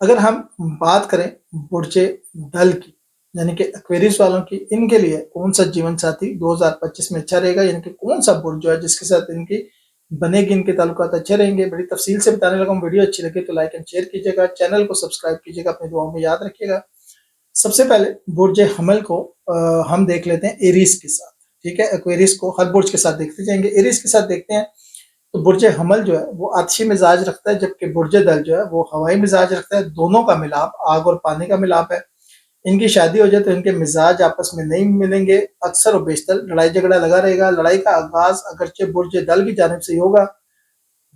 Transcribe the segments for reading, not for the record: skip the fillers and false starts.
اگر ہم بات کریں برج دل کی یعنی کہ ایکویریس والوں کی، ان کے لیے کون سا جیون ساتھی 2025 میں اچھا رہے گا، یعنی کہ کون سا برج جو ہے جس کے ساتھ ان کی بنے گی، ان کے تعلقات اچھے رہیں گے، بڑی تفصیل سے بتانے لگا ہوں۔ ویڈیو اچھی لگے تو لائک اینڈ شیئر کیجیے گا، چینل کو سبسکرائب کیجیے گا، اپنی دعاؤں میں یاد رکھیے گا۔ سب سے پہلے برج حمل کو ہم دیکھ لیتے ہیں ایریس کے ساتھ، ٹھیک ہے؟ ایکویریس کو ہر برج کے ساتھ دیکھتے جائیں گے، ایریس کے ساتھ دیکھتے ہیں تو برج حمل جو ہے وہ آتشی مزاج رکھتا ہے، جبکہ برج دل جو ہے وہ ہوائی مزاج رکھتا ہے۔ دونوں کا ملاپ آگ اور پانی کا ملاپ ہے۔ ان کی شادی ہو جائے تو ان کے مزاج آپس میں نہیں ملیں گے، اکثر و بیشتر لڑائی جھگڑا لگا رہے گا۔ لڑائی کا آغاز اگرچہ برج دل کی جانب سے ہی ہوگا،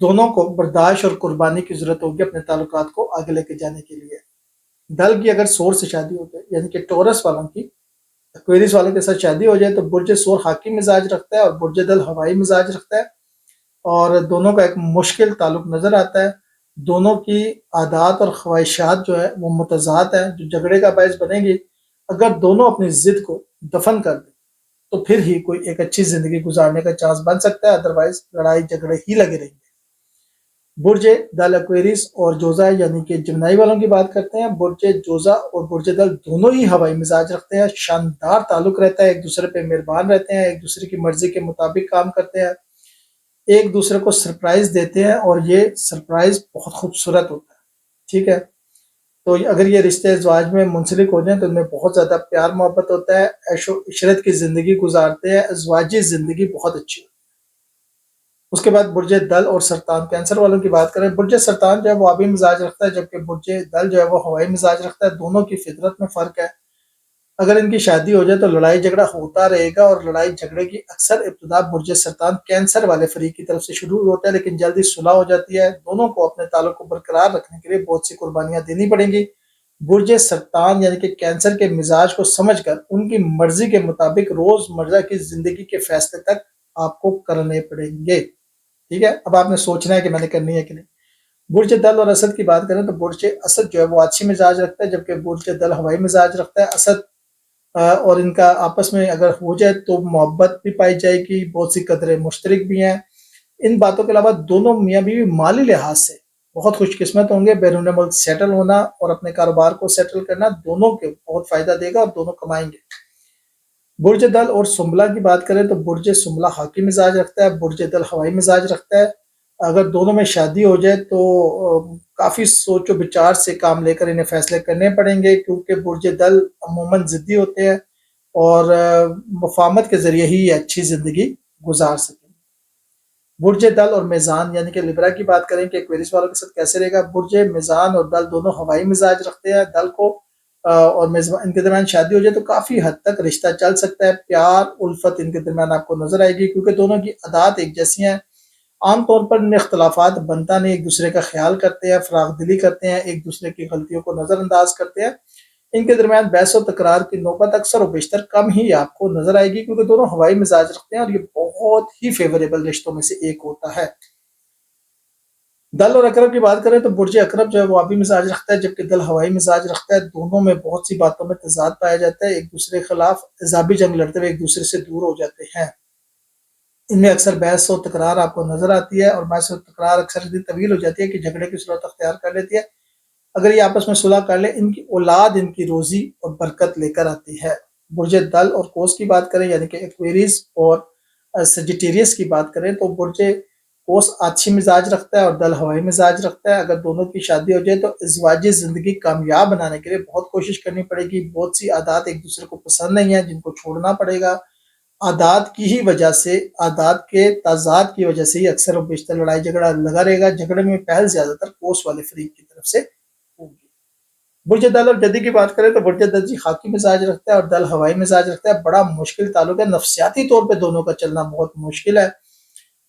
دونوں کو برداشت اور قربانی کی ضرورت ہوگی اپنے تعلقات کو آگے لے کے جانے کے لیے۔ دل کی اگر سور سے شادی ہو جائے یعنی کہ ٹورس والوں کی ایکویریس والوں کے ساتھ شادی ہو جائے تو برج سور خاکی مزاج رکھتا ہے اور برج دل ہوائی مزاج رکھتا ہے، اور دونوں کا ایک مشکل تعلق نظر آتا ہے۔ دونوں کی عادات اور خواہشات جو ہے وہ متضاد ہیں، جو جھگڑے کا باعث بنے گی۔ اگر دونوں اپنی ضد کو دفن کر دیں تو پھر ہی کوئی ایک اچھی زندگی گزارنے کا چانس بن سکتا ہے، ادروائز لڑائی جھگڑے ہی لگے رہیں گے۔ برج دل ایکویریس اور جوزا یعنی کہ جمنائی والوں کی بات کرتے ہیں۔ برج جوزا اور برج دل دونوں ہی ہوائی مزاج رکھتے ہیں، شاندار تعلق رہتا ہے، ایک دوسرے پہ مہربان رہتے ہیں، ایک دوسرے کی مرضی کے مطابق کام کرتے ہیں، ایک دوسرے کو سرپرائز دیتے ہیں، اور یہ سرپرائز بہت خوبصورت ہوتا ہے، ٹھیک ہے؟ تو اگر یہ رشتے ازواج میں منسلک ہو جائیں تو ان میں بہت زیادہ پیار محبت ہوتا ہے، عیش و عشرت کی زندگی گزارتے ہیں، ازواجی زندگی بہت اچھی ہوتی ہے۔ اس کے بعد برج دل اور سرطان کینسر والوں کی بات کریں، برج سرطان جو ہے وہ آبی مزاج رکھتا ہے، جبکہ برج دل جو ہے وہ ہوائی مزاج رکھتا ہے۔ دونوں کی فطرت میں فرق ہے۔ اگر ان کی شادی ہو جائے تو لڑائی جھگڑا ہوتا رہے گا، اور لڑائی جھگڑے کی اکثر ابتدا برج سرطان کینسر والے فریق کی طرف سے شروع ہوتا ہے، لیکن جلدی صلح ہو جاتی ہے۔ دونوں کو اپنے تعلق کو برقرار رکھنے کے لیے بہت سی قربانیاں دینی پڑیں گی۔ برج سرطان یعنی کہ کینسر کے مزاج کو سمجھ کر ان کی مرضی کے مطابق روز مرہ کی زندگی کے فیصلے تک آپ کو کرنے پڑیں گے، ٹھیک ہے؟ اب آپ نے سوچنا ہے کہ میں نے کرنی ہے کہ نہیں۔ برج دل اور اسد کی بات کریں تو برج اسد جو ہے وہ آتشی مزاج رکھتا ہے، جبکہ برج دل ہوائی مزاج رکھتا ہے۔ اسد اور ان کا آپس میں اگر ہو جائے تو محبت بھی پائی جائے گی، بہت سی قدریں مشترک بھی ہیں۔ ان باتوں کے علاوہ دونوں میاں بیوی مالی لحاظ سے بہت خوش قسمت ہوں گے۔ بیرون ملک سیٹل ہونا اور اپنے کاروبار کو سیٹل کرنا دونوں کے بہت فائدہ دے گا، اور دونوں کمائیں گے۔ برج دل اور سنبلہ کی بات کریں تو برج سنبلہ خاکی مزاج رکھتا ہے، برج دل ہوائی مزاج رکھتا ہے۔ اگر دونوں میں شادی ہو جائے تو کافی سوچ و بچار سے کام لے کر انہیں فیصلے کرنے پڑیں گے، کیونکہ برج دل عموماً ضدی ہوتے ہیں اور مفاہمت کے ذریعے ہی یہ اچھی زندگی گزار سکیں۔ برج دل اور میزان یعنی کہ لبرا کی بات کریں کہ ایکویریس والوں کے ساتھ کیسے رہے گا۔ برج میزان اور دل دونوں ہوائی مزاج رکھتے ہیں۔ دل کو اور ان کے درمیان شادی ہو جائے تو کافی حد تک رشتہ چل سکتا ہے، پیار الفت ان کے درمیان آپ کو نظر آئے گی، کیونکہ دونوں کی عادات ایک جیسی ہیں۔ عام طور پر ان اختلافات بنتا نہیں، ایک دوسرے کا خیال کرتے ہیں، فراغ دلی کرتے ہیں، ایک دوسرے کی غلطیوں کو نظر انداز کرتے ہیں۔ ان کے درمیان بحث و تکرار کی نوبت اکثر و بیشتر کم ہی آپ کو نظر آئے گی، کیونکہ دونوں ہوائی مزاج رکھتے ہیں، اور یہ بہت ہی فیوریبل رشتوں میں سے ایک ہوتا ہے۔ دل اور اقرب کی بات کریں تو برج اقرب جو ہے وہ آبی مزاج رکھتا ہے، جبکہ دل ہوائی مزاج رکھتا ہے۔ دونوں میں بہت سی باتوں میں تضاد پایا جاتا ہے، ایک دوسرے کے خلاف تیزابی جنگ لڑتے ہوئے ایک دوسرے سے دور ہو جاتے ہیں۔ ان میں اکثر بحث و تکرار آپ کو نظر آتی ہے، اور بحث و تکرار اکثر اتنی طویل ہو جاتی ہے کہ جھگڑے کی صورت اختیار کر لیتی ہے۔ اگر یہ آپس میں صلح کر لیں، ان کی اولاد ان کی روزی اور برکت لے کر آتی ہے۔ برج دل اور قوس کی بات کریں یعنی کہ ایکویریس اور سجیٹیریس کی بات کریں تو برج قوس آتشی مزاج رکھتا ہے اور دل ہوائی مزاج رکھتا ہے۔ اگر دونوں کی شادی ہو جائے تو ازدواجی زندگی کامیاب بنانے کے لیے بہت کوشش کرنی پڑے گی۔ بہت سی عادات ایک دوسرے کو پسند نہیں ہیں جن کو چھوڑنا پڑے گا۔ عادات کی ہی وجہ سے، عادات کے تضاد کی وجہ سے ہی اکثر و بیشتر لڑائی جھگڑا لگا رہے گا۔ جھگڑے میں پہل زیادہ تر قوس والے فریق کی طرف سے ہوگی۔ برج دل اور جدی کی بات کریں تو برج دل جی خاکی مزاج رکھتا ہے اور دل ہوائی مزاج رکھتا ہے۔ بڑا مشکل تعلق ہے، نفسیاتی طور پہ دونوں کا چلنا بہت مشکل ہے،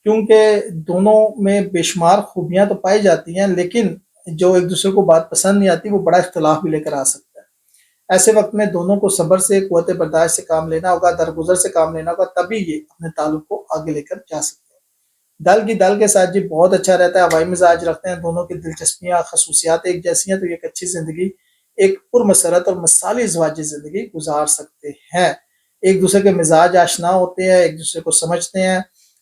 کیونکہ دونوں میں بے شمار خوبیاں تو پائی جاتی ہیں، لیکن جو ایک دوسرے کو بات پسند نہیں آتی وہ بڑا اختلاف بھی لے کر آ سکتا ہے۔ ایسے وقت میں دونوں کو صبر سے، قوت برداشت سے کام لینا ہوگا، درگزر سے کام لینا ہوگا، تبھی یہ اپنے تعلق کو آگے لے کر جا سکتے ہیں۔ دل کی دل کے ساتھ جی بہت اچھا رہتا ہے، ہوائی مزاج رکھتے ہیں، دونوں کی دلچسپیاں خصوصیات ایک جیسی ہیں، تو یہ ایک اچھی زندگی، ایک پرمسرت اور مثالی ازدواجی زندگی گزار سکتے ہیں۔ ایک دوسرے کے مزاج آشنا ہوتے ہیں، ایک دوسرے کو سمجھتے ہیں،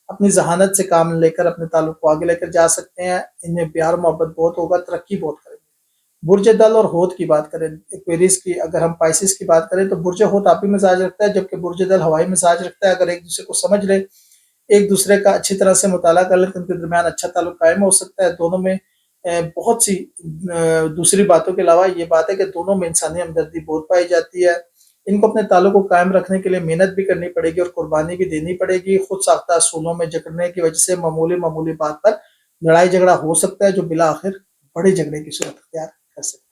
اپنی ذہانت سے کام لے کر اپنے تعلق کو آگے لے کر جا سکتے ہیں۔ ان میں پیار محبت بہت ہوگا، ترقی بہت کریں گے۔ برج دل اور ہوت کی بات کریں ایکویریز کی، اگر ہم پائسس کی بات کریں تو برج ہوت آپی مزاج رکھتا ہے، جبکہ برج دل ہوائی مزاج رکھتا ہے۔ اگر ایک دوسرے کو سمجھ لے، ایک دوسرے کا اچھی طرح سے مطالعہ کر لیں تو ان کے درمیان اچھا تعلق قائم ہو سکتا ہے۔ دونوں میں بہت سی دوسری باتوں کے علاوہ یہ بات ہے کہ دونوں میں انسانی ہمدردی بہت پائی جاتی ہے۔ ان کو اپنے تعلق کو قائم رکھنے کے لیے محنت بھی کرنی پڑے گی اور قربانی بھی دینی پڑے گی۔ خود ساختہ اصولوں میں جکڑنے کی وجہ سے معمولی بات پر لڑائی جھگڑا ہو سکتا ہے، جو بلاخر بڑے جھگڑے کی صورت اختیار کر سکتا ہے۔